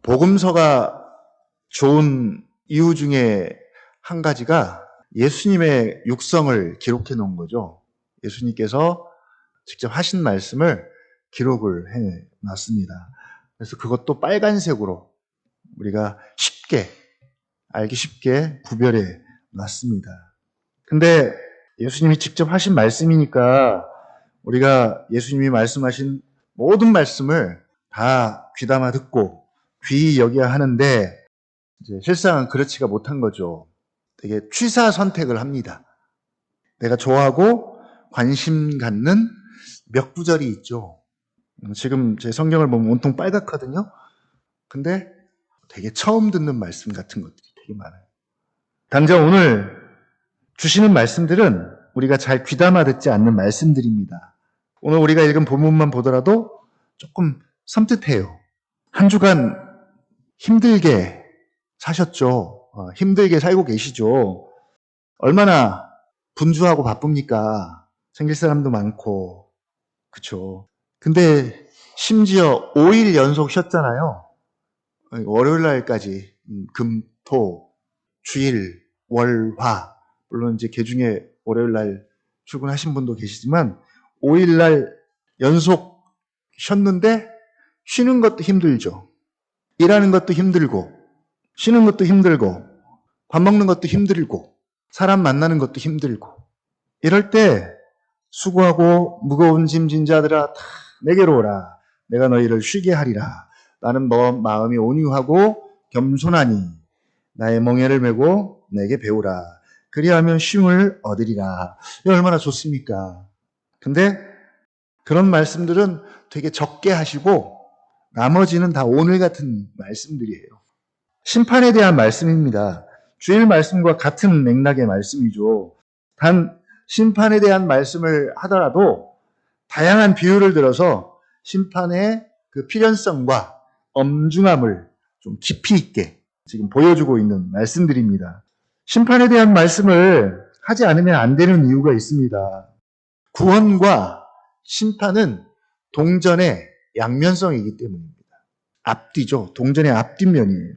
복음서가 좋은 이유 중에 한 가지가 예수님의 육성을 기록해 놓은 거죠. 예수님께서 직접 하신 말씀을 기록을 해 놨습니다. 그래서 그것도 빨간색으로 우리가 알기 쉽게 구별해 놨습니다. 근데 예수님이 직접 하신 말씀이니까 우리가 예수님이 말씀하신 모든 말씀을 다 귀담아 듣고 귀히 여겨야 하는데 이제 실상은 그렇지가 못한 거죠. 되게 취사 선택을 합니다. 내가 좋아하고 관심 갖는 몇 구절이 있죠. 지금 제 성경을 보면 온통 빨갛거든요. 근데 되게 처음 듣는 말씀 같은 것들이 되게 많아요. 당장 오늘 주시는 말씀들은 우리가 잘 귀담아 듣지 않는 말씀들입니다. 오늘 우리가 읽은 본문만 보더라도 조금 섬뜩해요. 한 주간 힘들게 사셨죠. 힘들게 살고 계시죠. 얼마나 분주하고 바쁩니까? 생길 사람도 많고, 그쵸. 근데 심지어 5일 연속 쉬었잖아요. 월요일 날까지 금, 토, 주일, 월, 화. 물론 이제 개중에 월요일 날 출근하신 분도 계시지만 5일 날 연속 쉬었는데 쉬는 것도 힘들죠. 일하는 것도 힘들고 쉬는 것도 힘들고 밥 먹는 것도 힘들고 사람 만나는 것도 힘들고 이럴 때 수고하고 무거운 짐 진 자들아 다 내게로 오라. 내가 너희를 쉬게 하리라. 나는 마음이 온유하고 겸손하니 나의 멍에를 메고 내게 배우라. 그리하면 쉼을 얻으리라. 이게 얼마나 좋습니까? 근데 그런 말씀들은 되게 적게 하시고 나머지는 다 오늘 같은 말씀들이에요. 심판에 대한 말씀입니다. 주일 말씀과 같은 맥락의 말씀이죠. 단 심판에 대한 말씀을 하더라도 다양한 비유를 들어서 심판의 그 필연성과 엄중함을 좀 깊이 있게 지금 보여주고 있는 말씀들입니다. 심판에 대한 말씀을 하지 않으면 안 되는 이유가 있습니다. 구원과 심판은 동전의 양면성이기 때문입니다. 앞뒤죠. 동전의 앞뒷면이에요.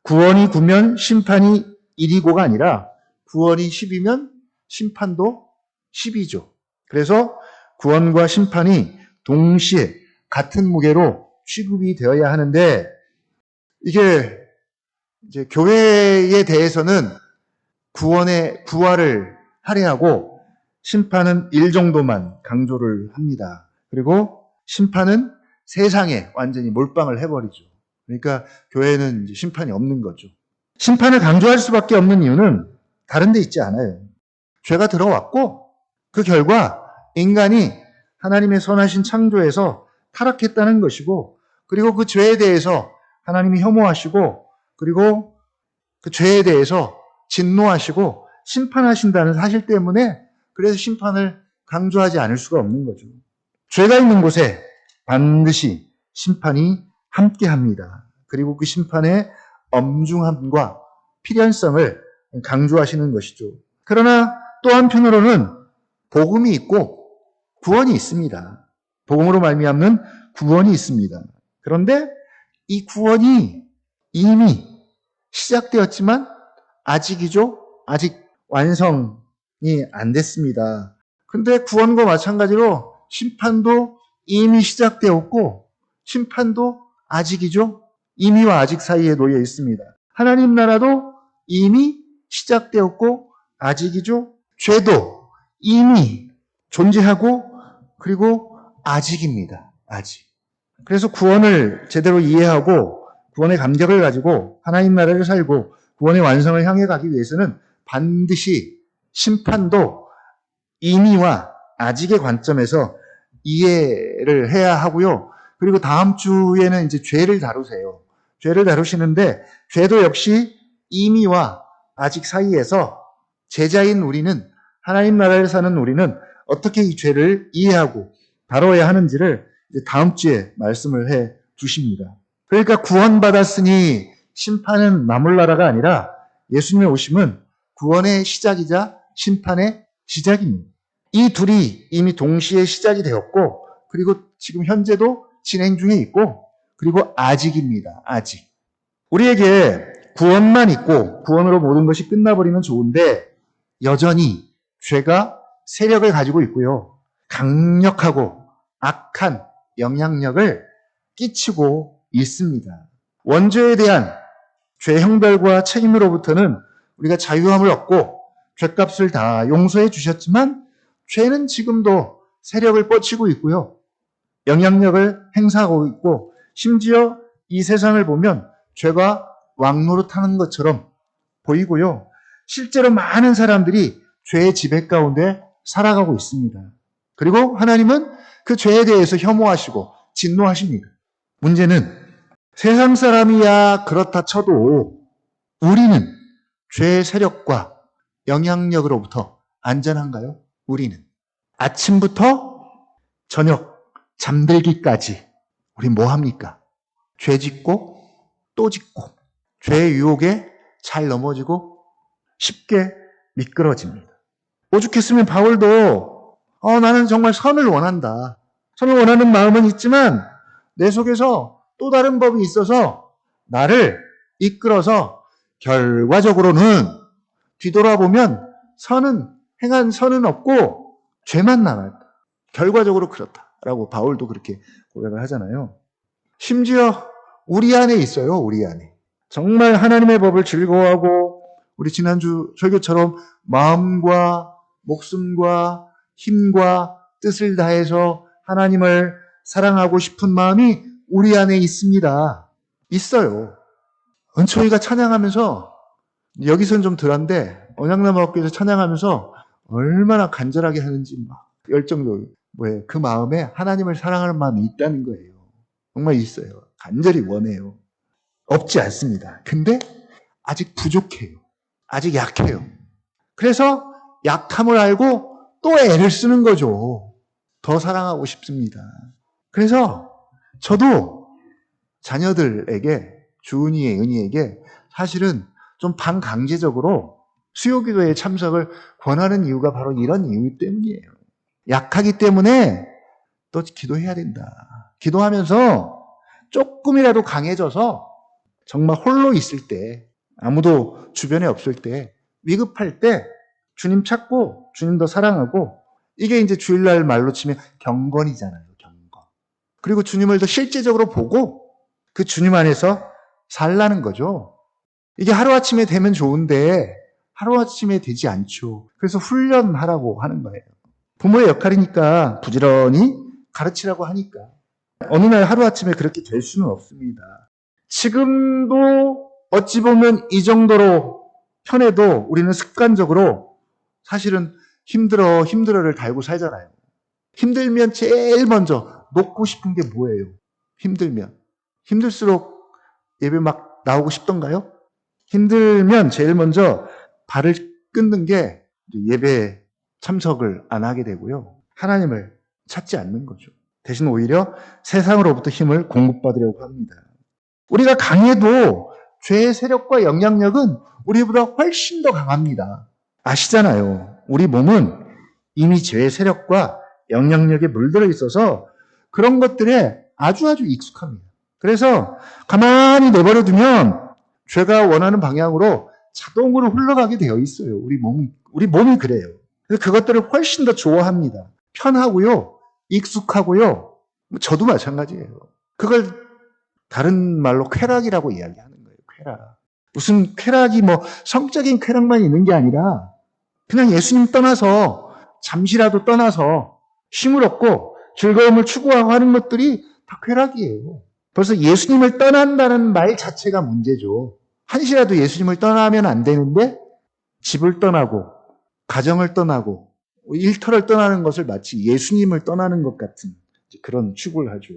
구원이 9면 심판이 1이고가 아니라 구원이 10이면 심판도 10이죠. 그래서 구원과 심판이 동시에 같은 무게로 취급이 되어야 하는데 이게 이제 교회에 대해서는 부활을 할애하고 심판은 1 정도만 강조를 합니다. 그리고 심판은 세상에 완전히 몰빵을 해버리죠. 그러니까 교회는 이제 심판이 없는 거죠. 심판을 강조할 수밖에 없는 이유는 다른 데 있지 않아요. 죄가 들어왔고 그 결과 인간이 하나님의 선하신 창조에서 타락했다는 것이고 그리고 그 죄에 대해서 하나님이 혐오하시고 그리고 그 죄에 대해서 진노하시고 심판하신다는 사실 때문에 그래서 심판을 강조하지 않을 수가 없는 거죠. 죄가 있는 곳에 반드시 심판이 함께합니다. 그리고 그 심판의 엄중함과 필연성을 강조하시는 것이죠. 그러나 또 한편으로는 복음이 있고 구원이 있습니다. 복음으로 말미암는 구원이 있습니다. 그런데 이 구원이 이미 시작되었지만 아직이죠. 아직 완성이 안 됐습니다. 근데 구원과 마찬가지로 심판도 이미 시작되었고 심판도 아직이죠. 이미와 아직 사이에 놓여 있습니다. 하나님 나라도 이미 시작되었고 아직이죠. 죄도 이미 존재하고 그리고 아직입니다. 아직. 그래서 구원을 제대로 이해하고 구원의 감격을 가지고 하나님 나라를 살고 구원의 완성을 향해 가기 위해서는 반드시 심판도 이미와 아직의 관점에서 이해를 해야 하고요. 그리고 다음 주에는 이제 죄를 다루세요. 죄를 다루시는데 죄도 역시 이미와 아직 사이에서 제자인 우리는 하나님 나라를 사는 우리는 어떻게 이 죄를 이해하고 다뤄야 하는지를 이제 다음 주에 말씀을 해 주십니다. 그러니까 구원받았으니 심판은 나몰라라가 아니라 예수님의 오심은 구원의 시작이자 심판의 시작입니다. 이 둘이 이미 동시에 시작이 되었고 그리고 지금 현재도 진행 중에 있고 그리고 아직입니다. 아직. 우리에게 구원만 있고 구원으로 모든 것이 끝나버리면 좋은데 여전히 죄가 세력을 가지고 있고요. 강력하고 악한 영향력을 끼치고 있습니다. 원죄에 대한 죄 형벌과 책임으로부터는 우리가 자유함을 얻고 죄값을 다 용서해 주셨지만 죄는 지금도 세력을 뻗치고 있고요. 영향력을 행사하고 있고 심지어 이 세상을 보면 죄가 왕노릇하는 것처럼 보이고요. 실제로 많은 사람들이 죄의 지배 가운데 살아가고 있습니다. 그리고 하나님은 그 죄에 대해서 혐오하시고 진노하십니다. 문제는 세상 사람이야 그렇다 쳐도 우리는 죄의 세력과 영향력으로부터 안전한가요? 우리는 아침부터 저녁 잠들기까지 우리 뭐 합니까? 죄 짓고 또 짓고 죄의 유혹에 잘 넘어지고 쉽게 미끄러집니다. 오죽했으면 바울도 나는 정말 선을 원한다. 선을 원하는 마음은 있지만 내 속에서 또 다른 법이 있어서 나를 이끌어서 결과적으로는 뒤돌아보면 행한 선은 없고 죄만 남았다. 결과적으로 그렇다라고 바울도 그렇게 고백을 하잖아요. 심지어 우리 안에 있어요. 우리 안에. 정말 하나님의 법을 즐거워하고 우리 지난주 설교처럼 마음과 목숨과 힘과 뜻을 다해서 하나님을 사랑하고 싶은 마음이 우리 안에 있습니다. 있어요. 은총이가 찬양하면서 여기서는 좀 덜한데 언약나무학교에서 찬양하면서 얼마나 간절하게 하는지 막 열정적으로 그 마음에 하나님을 사랑하는 마음이 있다는 거예요. 정말 있어요. 간절히 원해요. 없지 않습니다. 근데 아직 부족해요. 아직 약해요. 그래서 약함을 알고 또 애를 쓰는 거죠. 더 사랑하고 싶습니다. 그래서 저도 자녀들에게 주은이의 은희에게 사실은 좀 반강제적으로 수요기도에 참석을 권하는 이유가 바로 이런 이유 때문이에요. 약하기 때문에 또 기도해야 된다. 기도하면서 조금이라도 강해져서 정말 홀로 있을 때, 아무도 주변에 없을 때, 위급할 때 주님 찾고 주님 더 사랑하고 이게 이제 주일날 말로 치면 경건이잖아요. 경건. 그리고 주님을 더 실제적으로 보고 그 주님 안에서 살라는 거죠. 이게 하루아침에 되면 좋은데 하루아침에 되지 않죠. 그래서 훈련하라고 하는 거예요. 부모의 역할이니까 부지런히 가르치라고 하니까 어느 날 하루아침에 그렇게 될 수는 없습니다. 지금도 어찌 보면 이 정도로 편해도 우리는 습관적으로 사실은 힘들어를 달고 살잖아요. 힘들면 제일 먼저 놓고 싶은 게 뭐예요? 힘들수록 예배 막 나오고 싶던가요? 힘들면 제일 먼저 발을 끊는 게 예배 참석을 안 하게 되고요. 하나님을 찾지 않는 거죠. 대신 오히려 세상으로부터 힘을 공급받으려고 합니다. 우리가 강해도 죄의 세력과 영향력은 우리보다 훨씬 더 강합니다. 아시잖아요. 우리 몸은 이미 죄의 세력과 영향력에 물들어 있어서 그런 것들에 아주 익숙합니다. 그래서 가만히 내버려두면 죄가 원하는 방향으로 자동으로 흘러가게 되어 있어요. 우리 몸이 그래요. 그래서 그것들을 훨씬 더 좋아합니다. 편하고요. 익숙하고요. 저도 마찬가지예요. 그걸 다른 말로 쾌락이라고 이야기하는 거예요. 쾌락. 무슨 쾌락이 성적인 쾌락만 있는 게 아니라 그냥 예수님 떠나서 잠시라도 떠나서 쉼을 얻고 즐거움을 추구하고 하는 것들이 다 쾌락이에요. 벌써 예수님을 떠난다는 말 자체가 문제죠. 한시라도 예수님을 떠나면 안 되는데 집을 떠나고 가정을 떠나고 일터를 떠나는 것을 마치 예수님을 떠나는 것 같은 그런 추구를 하죠.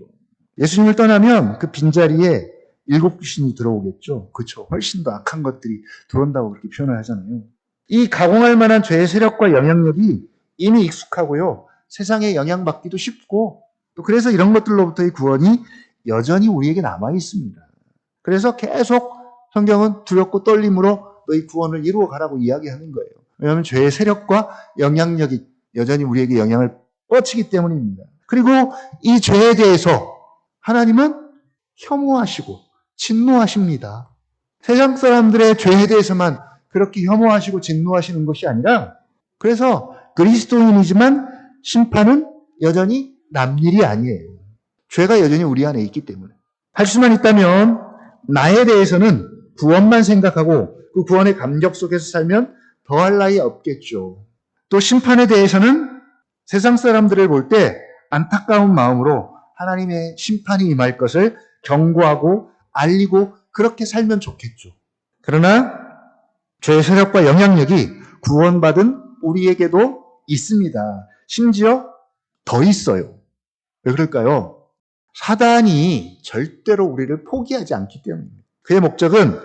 예수님을 떠나면 그 빈자리에 7 귀신이 들어오겠죠. 그렇죠. 훨씬 더 악한 것들이 들어온다고 그렇게 표현을 하잖아요. 이 가공할 만한 죄의 세력과 영향력이 이미 익숙하고요. 세상에 영향받기도 쉽고 또 그래서 이런 것들로부터의 구원이 여전히 우리에게 남아 있습니다. 그래서 계속 성경은 두렵고 떨림으로 너희 구원을 이루어 가라고 이야기하는 거예요. 왜냐하면 죄의 세력과 영향력이 여전히 우리에게 영향을 뻗치기 때문입니다. 그리고 이 죄에 대해서 하나님은 혐오하시고 진노하십니다. 세상 사람들의 죄에 대해서만 그렇게 혐오하시고 진노하시는 것이 아니라 그래서 그리스도인이지만 심판은 여전히 남 일이 아니에요. 죄가 여전히 우리 안에 있기 때문에. 할 수만 있다면 나에 대해서는 구원만 생각하고 그 구원의 감격 속에서 살면 더할 나위 없겠죠. 또 심판에 대해서는 세상 사람들을 볼 때 안타까운 마음으로 하나님의 심판이 임할 것을 경고하고 알리고 그렇게 살면 좋겠죠. 그러나 죄의 세력과 영향력이 구원받은 우리에게도 있습니다. 심지어 더 있어요. 왜 그럴까요? 사단이 절대로 우리를 포기하지 않기 때문입니다. 그의 목적은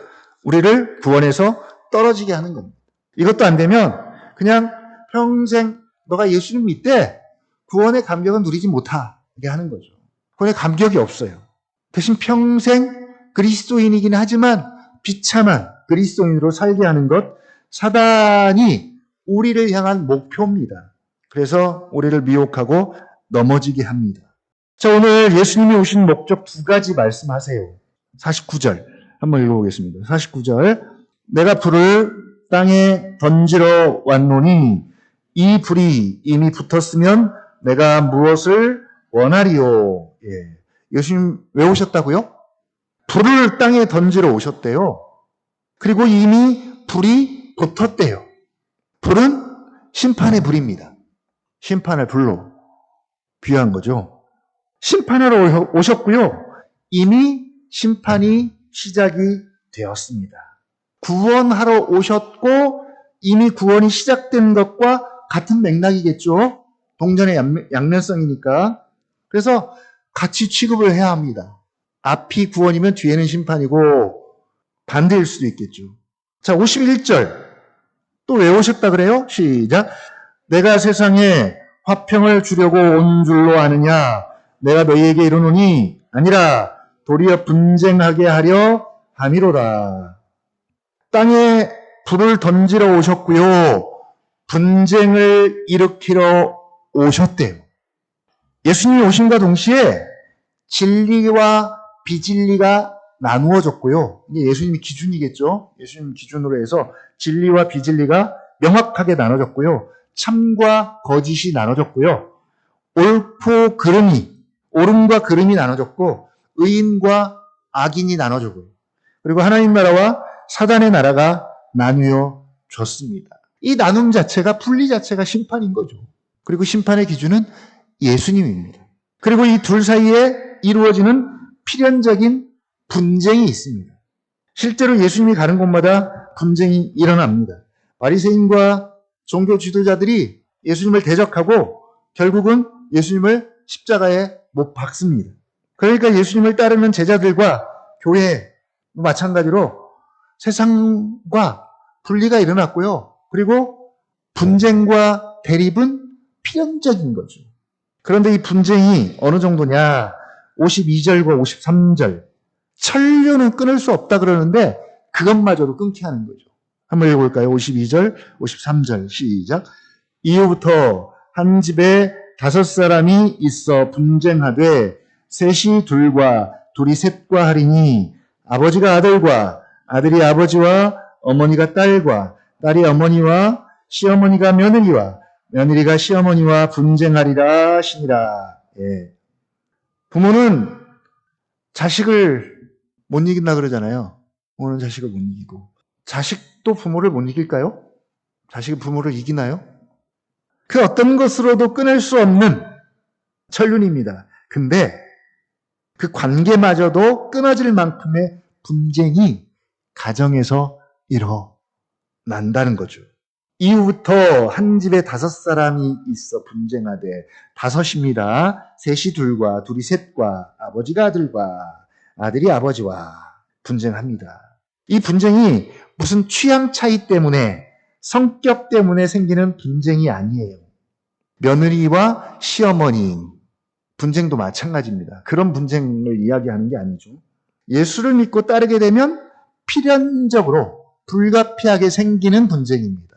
우리를 구원에서 떨어지게 하는 겁니다. 이것도 안 되면 그냥 평생 너가 예수님 믿되 구원의 감격은 누리지 못하게 하는 거죠. 구원의 감격이 없어요. 대신 평생 그리스도인이긴 하지만 비참한 그리스도인으로 살게 하는 것, 사단이 우리를 향한 목표입니다. 그래서 우리를 미혹하고 넘어지게 합니다. 자, 오늘 예수님이 오신 목적 두 가지 말씀하세요. 49절 한번 읽어보겠습니다. 49절 내가 불을 땅에 던지러 왔노니 이 불이 이미 붙었으면 내가 무엇을 원하리요. 예. 예수님 왜 오셨다고요? 불을 땅에 던지러 오셨대요. 그리고 이미 불이 붙었대요. 불은 심판의 불입니다. 심판의 불로 비유한 거죠. 심판하러 오셨고요. 이미 심판이 시작이 되었습니다. 구원하러 오셨고 이미 구원이 시작된 것과 같은 맥락이겠죠. 동전의 양면성이니까. 그래서 같이 취급을 해야 합니다. 앞이 구원이면 뒤에는 심판이고 반대일 수도 있겠죠. 자, 51절. 또 왜 오셨다 그래요? 시작. 내가 세상에 화평을 주려고 온 줄로 아느냐? 내가 너희에게 이르노니 아니라 도리어 분쟁하게 하려 함이로다. 땅에 불을 던지러 오셨고요. 분쟁을 일으키러 오셨대요. 예수님이 오심과 동시에 진리와 비진리가 나누어졌고요. 이게 예수님이 기준이겠죠. 예수님 기준으로 해서 진리와 비진리가 명확하게 나눠졌고요. 참과 거짓이 나눠졌고요. 옳고 그름이, 옳음과 그름이 나눠졌고 의인과 악인이 나눠졌고요. 그리고 하나님 나라와 사단의 나라가 나뉘어졌습니다. 이 나눔 자체가, 분리 자체가 심판인 거죠. 그리고 심판의 기준은 예수님입니다. 그리고 이 둘 사이에 이루어지는 필연적인 분쟁이 있습니다. 실제로 예수님이 가는 곳마다 분쟁이 일어납니다. 바리새인과 종교 지도자들이 예수님을 대적하고 결국은 예수님을 십자가에 못 박습니다. 그러니까 예수님을 따르는 제자들과 교회 마찬가지로 세상과 분리가 일어났고요. 그리고 분쟁과 대립은 필연적인 거죠. 그런데 이 분쟁이 어느 정도냐? 52절과 53절. 천류는 끊을 수 없다 그러는데 그것마저도 끊게 하는 거죠. 한번 읽어볼까요? 52절, 53절 시작. 이후부터 한 집에 5사람이 있어 분쟁하되 셋이 둘과 둘이 셋과 하리니 아버지가 아들과 아들이 아버지와 어머니가 딸과 딸이 어머니와 시어머니가 며느리와 며느리가 시어머니와 분쟁하리라 하시니라. 예. 부모는 자식을 못 이긴다 그러잖아요. 부모는 자식을 못 이기고. 자식도 부모를 못 이길까요? 자식이 부모를 이기나요? 그 어떤 것으로도 끊을 수 없는 천륜입니다. 근데 그 관계마저도 끊어질 만큼의 분쟁이 가정에서 일어난다는 거죠. 이후부터 한 집에 5사람이 있어 분쟁하되 5입니다. 셋이 둘과 둘이 셋과 아버지가 아들과 아들이 아버지와 분쟁합니다. 이 분쟁이 무슨 취향 차이 때문에 성격 때문에 생기는 분쟁이 아니에요. 며느리와 시어머니 분쟁도 마찬가지입니다. 그런 분쟁을 이야기하는 게 아니죠. 예수를 믿고 따르게 되면 필연적으로 불가피하게 생기는 분쟁입니다.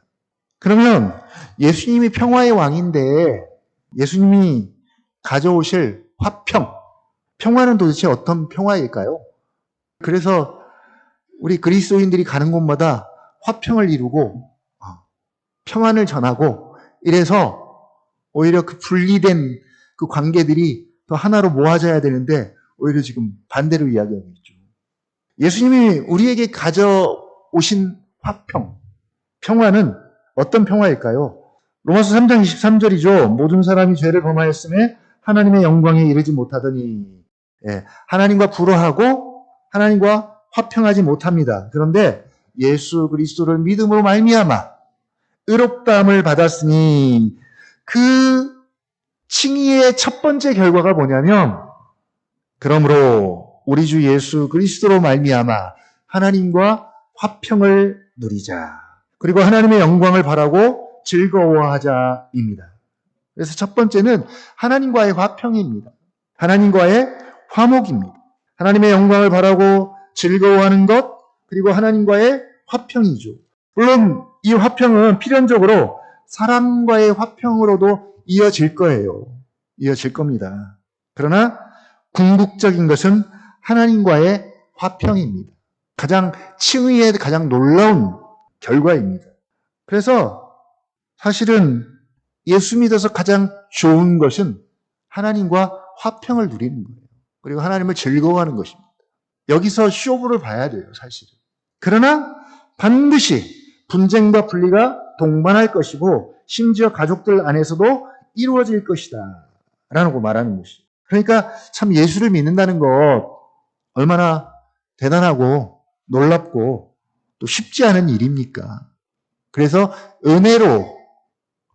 그러면 예수님이 평화의 왕인데 예수님이 가져오실 화평, 평화는 도대체 어떤 평화일까요? 그래서 우리 그리스도인들이 가는 곳마다 화평을 이루고 평안을 전하고 이래서 오히려 그 분리된 그 관계들이 더 하나로 모아져야 되는데 오히려 지금 반대로 이야기하고 있죠. 예수님이 우리에게 가져오신 화평, 평화는 어떤 평화일까요? 로마서 3장 23절이죠. 모든 사람이 죄를 범하였음에 하나님의 영광에 이르지 못하더니 하나님과 불화하고 하나님과 화평하지 못합니다. 그런데 예수 그리스도를 믿음으로 말미암아 의롭다함을 받았으니 그 칭의의 첫 번째 결과가 뭐냐면 그러므로 우리 주 예수 그리스도로 말미암아 하나님과 화평을 누리자. 그리고 하나님의 영광을 바라고 즐거워하자입니다. 그래서 첫 번째는 하나님과의 화평입니다. 하나님과의 화목입니다. 하나님의 영광을 바라고 즐거워하는 것, 그리고 하나님과의 화평이죠. 물론 이 화평은 필연적으로 사람과의 화평으로도 이어질 거예요. 이어질 겁니다. 그러나 궁극적인 것은 하나님과의 화평입니다. 칭의의 가장 놀라운 결과입니다. 그래서 사실은 예수 믿어서 가장 좋은 것은 하나님과 화평을 누리는 거예요. 그리고 하나님을 즐거워하는 것입니다. 여기서 쇼부를 봐야 돼요, 사실은. 그러나 반드시 분쟁과 분리가 동반할 것이고 심지어 가족들 안에서도 이루어질 것이다 라고 말하는 것이죠. 그러니까 참 예수를 믿는다는 것 얼마나 대단하고 놀랍고 또 쉽지 않은 일입니까? 그래서 은혜로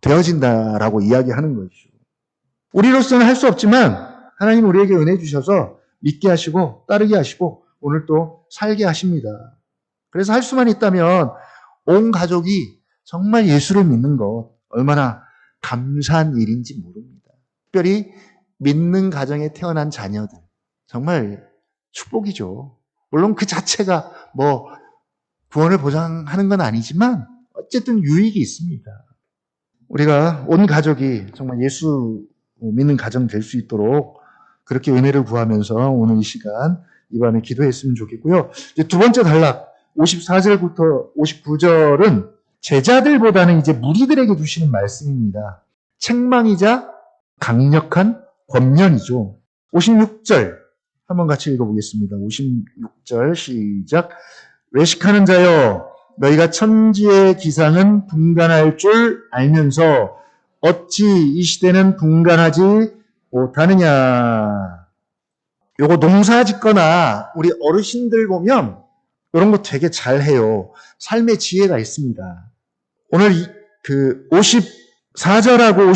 되어진다라고 이야기하는 것이죠. 우리로서는 할 수 없지만 하나님 우리에게 은혜 주셔서 믿게 하시고 따르게 하시고 오늘 또 살게 하십니다. 그래서 할 수만 있다면 온 가족이 정말 예수를 믿는 것 얼마나 감사한 일인지 모릅니다. 특별히 믿는 가정에 태어난 자녀들 정말 축복이죠. 물론 그 자체가 구원을 보장하는 건 아니지만 어쨌든 유익이 있습니다. 우리가 온 가족이 정말 예수 믿는 가정 될 수 있도록 그렇게 은혜를 구하면서 오늘 이 시간 이 밤에 기도했으면 좋겠고요. 이제 두 번째 단락 54절부터 59절은 제자들보다는 이제 무리들에게 주시는 말씀입니다. 책망이자 강력한 권면이죠. 56절 한번 같이 읽어보겠습니다. 56절 시작. 외식하는 자여 너희가 천지의 기상은 분간할 줄 알면서 어찌 이 시대는 분간하지 못하느냐. 요거 농사 짓거나 우리 어르신들 보면 이런 거 되게 잘해요. 삶의 지혜가 있습니다. 오늘 그 54절하고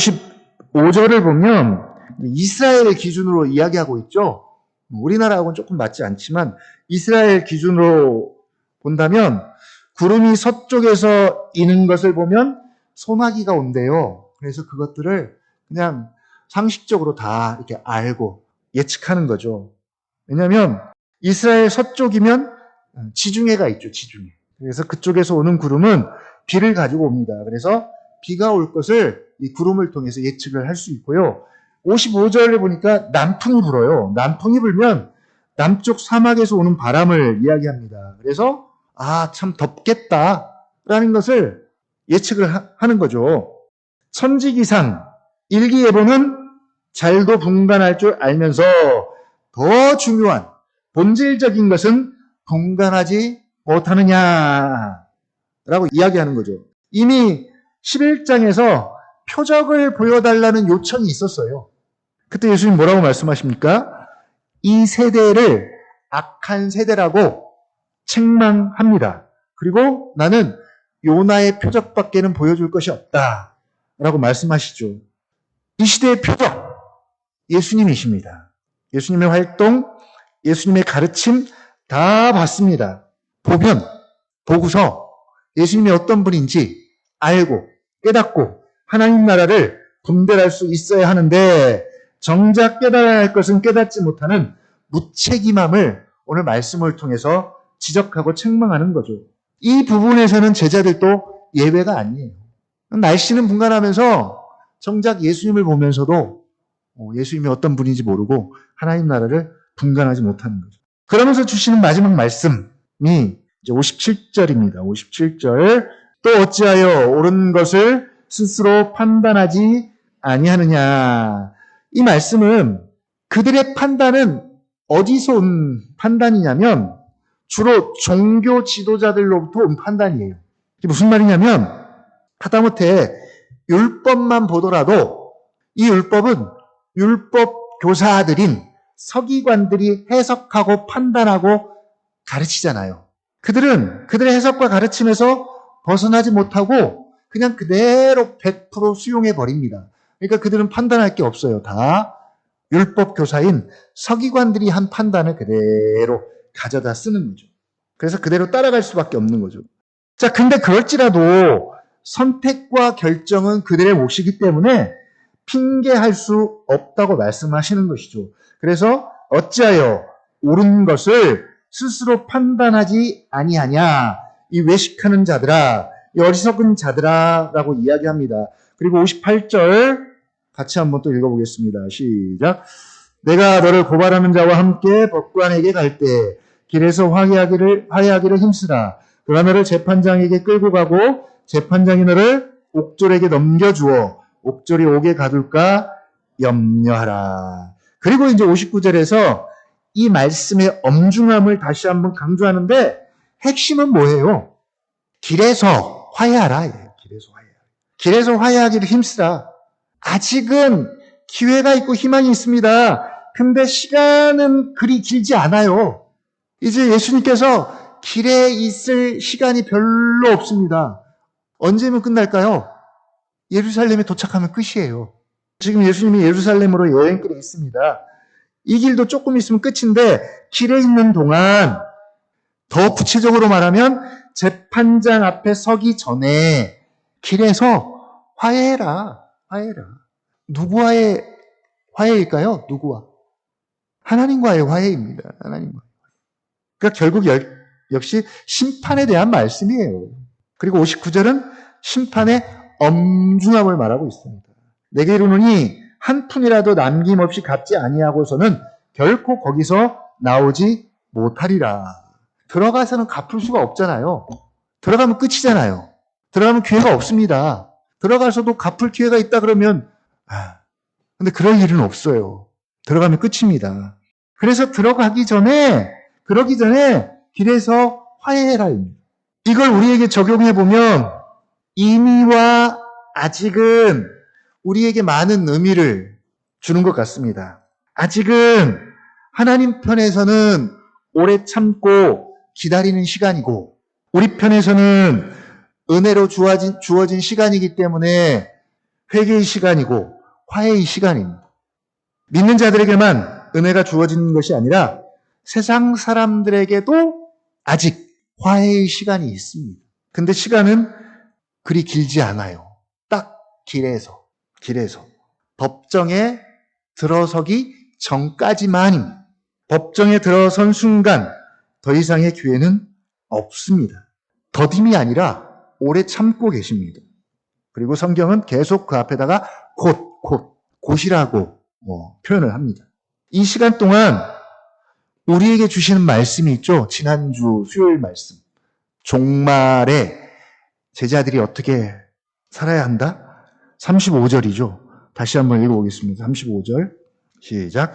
55절을 보면 이스라엘 기준으로 이야기하고 있죠. 우리나라하고는 조금 맞지 않지만 이스라엘 기준으로 본다면 구름이 서쪽에서 이는 것을 보면 소나기가 온대요. 그래서 그것들을 그냥 상식적으로 다 이렇게 알고 예측하는 거죠. 왜냐하면 이스라엘 서쪽이면 지중해가 있죠, 지중해. 그래서 그쪽에서 오는 구름은 비를 가지고 옵니다. 그래서 비가 올 것을 이 구름을 통해서 예측을 할 수 있고요. 55절에 보니까 남풍이 불어요. 남풍이 불면 남쪽 사막에서 오는 바람을 이야기합니다. 그래서 참 덥겠다라는 것을 예측을 하는 거죠. 천지기상 일기예보는 잘도 분간할 줄 알면서 더 중요한 본질적인 것은 분간하지 못하느냐라고 이야기하는 거죠. 이미 11장에서 표적을 보여달라는 요청이 있었어요. 그때 예수님 뭐라고 말씀하십니까? 이 세대를 악한 세대라고 책망합니다. 그리고 나는 요나의 표적밖에는 보여줄 것이 없다 라고 말씀하시죠. 이 시대의 표적 예수님이십니다. 예수님의 활동, 예수님의 가르침 다 봤습니다. 보고서 예수님이 어떤 분인지 알고 깨닫고 하나님 나라를 분별할 수 있어야 하는데 정작 깨달아야 할 것은 깨닫지 못하는 무책임함을 오늘 말씀을 통해서 지적하고 책망하는 거죠. 이 부분에서는 제자들도 예외가 아니에요. 날씨는 분간하면서 정작 예수님을 보면서도 예수님이 어떤 분인지 모르고 하나님 나라를 분간하지 못하는 거죠. 그러면서 주시는 마지막 말씀이 이제 57절입니다. 57절. 또 어찌하여 옳은 것을 스스로 판단하지 아니하느냐. 이 말씀은 그들의 판단은 어디서 온 판단이냐면 주로 종교 지도자들로부터 온 판단이에요. 이게 무슨 말이냐면 하다못해 율법만 보더라도 이 율법은 율법 교사들인 서기관들이 해석하고 판단하고 가르치잖아요. 그들은 그들의 해석과 가르침에서 벗어나지 못하고 그냥 그대로 100% 수용해 버립니다. 그러니까 그들은 판단할 게 없어요. 다 율법 교사인 서기관들이 한 판단을 그대로 가져다 쓰는 거죠. 그래서 그대로 따라갈 수밖에 없는 거죠. 자, 근데 그럴지라도 선택과 결정은 그들의 몫이기 때문에 핑계할 수 없다고 말씀하시는 것이죠. 그래서 어찌하여 옳은 것을 스스로 판단하지 아니하냐. 이 외식하는 자들아, 이 어리석은 자들아 라고 이야기합니다. 그리고 58절 같이 한번 또 읽어보겠습니다. 시작. 내가 너를 고발하는 자와 함께 법관에게 갈 때 길에서 화해하기를 힘쓰라. 그가 너를 재판장에게 끌고 가고 재판장이 너를 옥졸에게 넘겨주어 옥졸이 옥에 가둘까 염려하라. 그리고 이제 59절에서 이 말씀의 엄중함을 다시 한번 강조하는데 핵심은 뭐예요? 길에서 화해하라. 길에서 화해하라. 길에서 화해하기를 힘쓰라. 아직은 기회가 있고 희망이 있습니다. 근데 시간은 그리 길지 않아요. 이제 예수님께서 길에 있을 시간이 별로 없습니다. 언제면 끝날까요? 예루살렘에 도착하면 끝이에요. 지금 예수님이 예루살렘으로 여행길에 있습니다. 이 길도 조금 있으면 끝인데 길에 있는 동안 더 구체적으로 말하면 재판장 앞에 서기 전에 길에서 화해해라. 화해해라. 누구와의 화해일까요? 누구와? 하나님과의 화해입니다. 하나님과. 그러니까 결국 역시 심판에 대한 말씀이에요. 그리고 59절은 심판의 엄중함을 말하고 있습니다. 내게 이르노니 한 푼이라도 남김없이 갚지 아니하고서는 결코 거기서 나오지 못하리라. 들어가서는 갚을 수가 없잖아요. 들어가면 끝이잖아요. 들어가면 기회가 없습니다. 들어가서도 갚을 기회가 있다 그러면 근데 그럴 일은 없어요. 들어가면 끝입니다. 그래서 그러기 전에 길에서 화해해라. 이걸 우리에게 적용해 보면 이미와 아직은 우리에게 많은 의미를 주는 것 같습니다. 아직은 하나님 편에서는 오래 참고 기다리는 시간이고 우리 편에서는 은혜로 주어진 시간이기 때문에 회개의 시간이고 화해의 시간입니다. 믿는 자들에게만 은혜가 주어지는 것이 아니라 세상 사람들에게도 아직 화해의 시간이 있습니다. 근데 시간은 그리 길지 않아요. 딱 길에서 법정에 들어서기 전까지만입니다. 법정에 들어선 순간 더 이상의 기회는 없습니다. 더딤이 아니라 오래 참고 계십니다. 그리고 성경은 계속 그 앞에다가 곧이라고 표현을 합니다. 이 시간 동안 우리에게 주시는 말씀이 있죠. 지난주 수요일 말씀. 종말에 제자들이 어떻게 살아야 한다? 35절이죠. 다시 한번 읽어보겠습니다. 35절. 시작.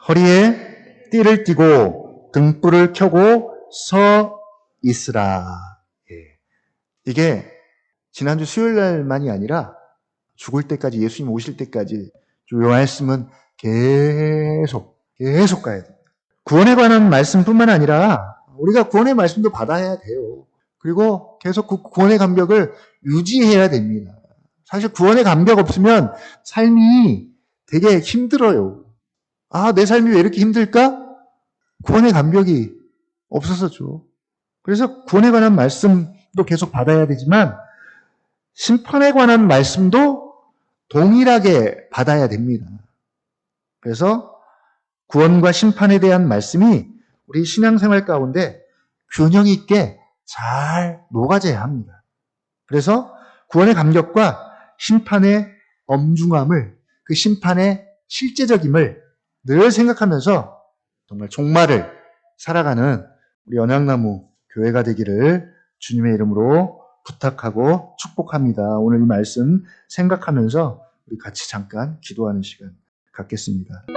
허리에 띠를 띠고 등불을 켜고 서 있으라. 이게 지난주 수요일 날만이 아니라 죽을 때까지, 예수님 오실 때까지 이 말씀은 계속 가야 돼요. 구원에 관한 말씀뿐만 아니라 우리가 구원의 말씀도 받아야 돼요. 그리고 계속 그 구원의 감격을 유지해야 됩니다. 사실 구원의 감격 없으면 삶이 되게 힘들어요. 내 삶이 왜 이렇게 힘들까? 구원의 감격이 없어서죠. 그래서 구원에 관한 말씀도 계속 받아야 되지만 심판에 관한 말씀도 동일하게 받아야 됩니다. 그래서 구원과 심판에 대한 말씀이 우리 신앙생활 가운데 균형 있게 잘 녹아져야 합니다. 그래서 구원의 감격과 심판의 엄중함을, 그 심판의 실제적임을 늘 생각하면서 정말 종말을 살아가는 우리 연양나무 교회가 되기를 주님의 이름으로 부탁하고 축복합니다. 오늘 이 말씀 생각하면서 우리 같이 잠깐 기도하는 시간 갖겠습니다.